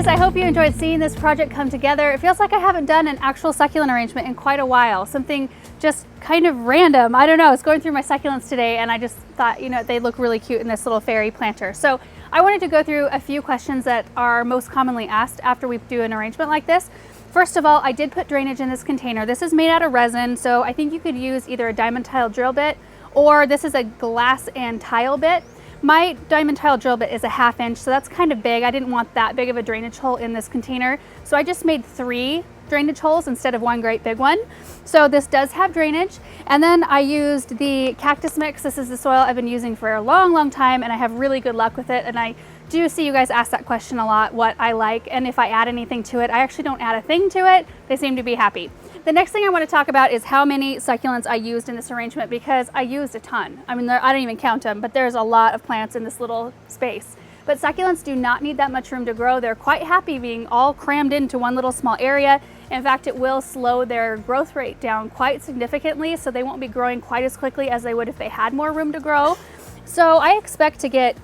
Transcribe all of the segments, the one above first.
guys, I hope you enjoyed seeing this project come together. It feels like I haven't done an actual succulent arrangement in quite a while. Something just kind of random. I don't know, I was going through my succulents today and I just thought, you know, they look really cute in this little fairy planter. So I wanted to go through a few questions that are most commonly asked after we do an arrangement like this. First of all, I did put drainage in this container. This is made out of resin, so I think you could use either a diamond tile drill bit or this is a glass and tile bit. My diamond tile drill bit is a 1/2 inch, so that's kind of big. I didn't want that big of a drainage hole in this container, so I just made 3 drainage holes instead of one great big one. So this does have drainage. And then I used the cactus mix. This is the soil I've been using for a long time, and I have really good luck with it. And I do see you guys ask that question a lot, what I like, and if I add anything to it. I actually don't add a thing to it. They seem to be happy. The next thing I want to talk about is how many succulents I used in this arrangement, because I used a ton. I mean, I don't even count them, but there's a lot of plants in this little space. But succulents do not need that much room to grow. They're quite happy being all crammed into one little small area. In fact, it will slow their growth rate down quite significantly, so they won't be growing quite as quickly as they would if they had more room to grow. So I expect to get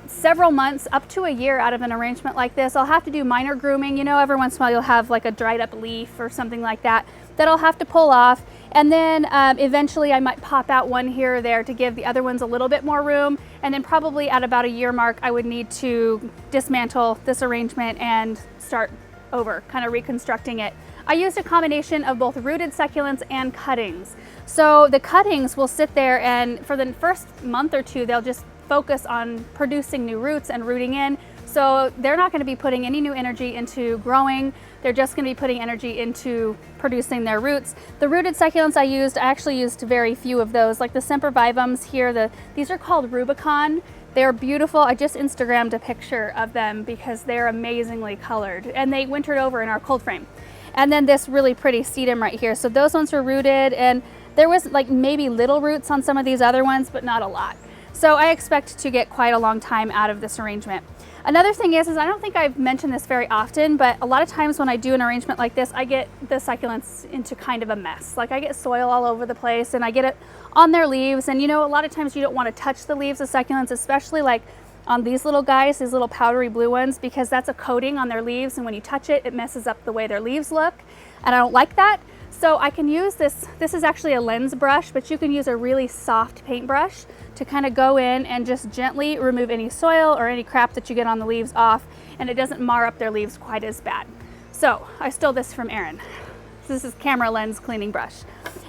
several months, up to a year out of an arrangement like this. I'll have to do minor grooming. You know, every once in a while you'll have like a dried up leaf or something like that I'll have to pull off. And then eventually I might pop out one here or there to give the other ones a little bit more room. And then probably at about a year mark, I would need to dismantle this arrangement and start over, kind of reconstructing it. I used a combination of both rooted succulents and cuttings. So the cuttings will sit there, and for the first month or two, they'll just focus on producing new roots and rooting in. So they're not going to be putting any new energy into growing. They're just going to be putting energy into producing their roots. The rooted succulents I actually used very few of those, like the sempervivums here. These are called Rubicon. They're beautiful. I just Instagrammed a picture of them because they're amazingly colored, and they wintered over in our cold frame. And then this really pretty sedum right here. So those ones were rooted, and there was like maybe little roots on some of these other ones, but not a lot. So I expect to get quite a long time out of this arrangement. Another thing is I don't think I've mentioned this very often, but a lot of times when I do an arrangement like this, I get the succulents into kind of a mess. Like I get soil all over the place and I get it on their leaves. And you know, a lot of times you don't want to touch the leaves of succulents, especially like on these little guys, these little powdery blue ones, because that's a coating on their leaves. And when you touch it, it messes up the way their leaves look. And I don't like that. So I can use this is actually a lens brush, but you can use a really soft paintbrush to kind of go in and just gently remove any soil or any crap that you get on the leaves off, and it doesn't mar up their leaves quite as bad. So I stole this from Erin. This is camera lens cleaning brush.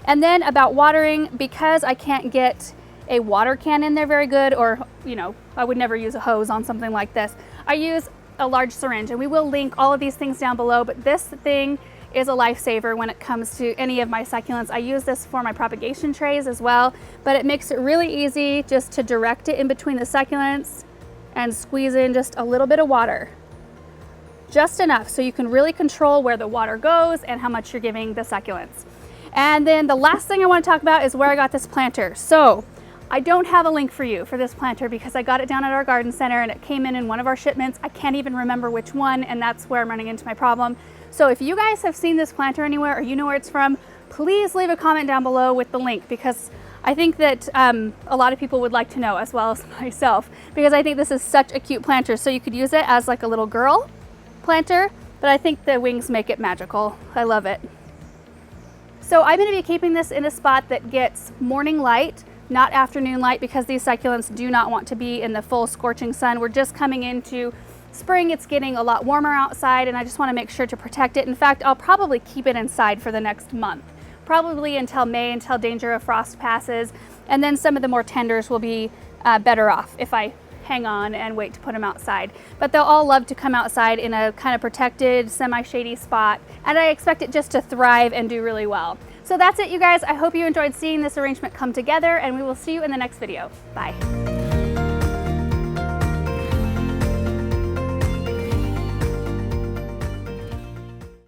And then about watering, because I can't get a water can in there very good, or you know, I would never use a hose on something like this, I use a large syringe, and we will link all of these things down below, but this thing is a lifesaver when it comes to any of my succulents. I use this for my propagation trays as well, but it makes it really easy just to direct it in between the succulents and squeeze in just a little bit of water. Just enough so you can really control where the water goes and how much you're giving the succulents. And then the last thing I want to talk about is where I got this planter. So I don't have a link for you for this planter because I got it down at our garden center and it came in one of our shipments. I can't even remember which one, and that's where I'm running into my problem. So if you guys have seen this planter anywhere or you know where it's from, please leave a comment down below with the link, because I think that a lot of people would like to know, as well as myself, because I think this is such a cute planter. So you could use it as like a little girl planter, but I think the wings make it magical. I love it. So I'm going to be keeping this in a spot that gets morning light, not afternoon light, because these succulents do not want to be in the full scorching sun. We're just coming into spring. It's getting a lot warmer outside, and I just want to make sure to protect it. In fact, I'll probably keep it inside for the next month, probably until May, until danger of frost passes, and then some of the more tenders will be better off if I hang on and wait to put them outside. But they'll all love to come outside in a kind of protected, semi-shady spot, and I expect it just to thrive and do really well. So that's it, you guys. I hope you enjoyed seeing this arrangement come together, and we will see you in the next video. Bye.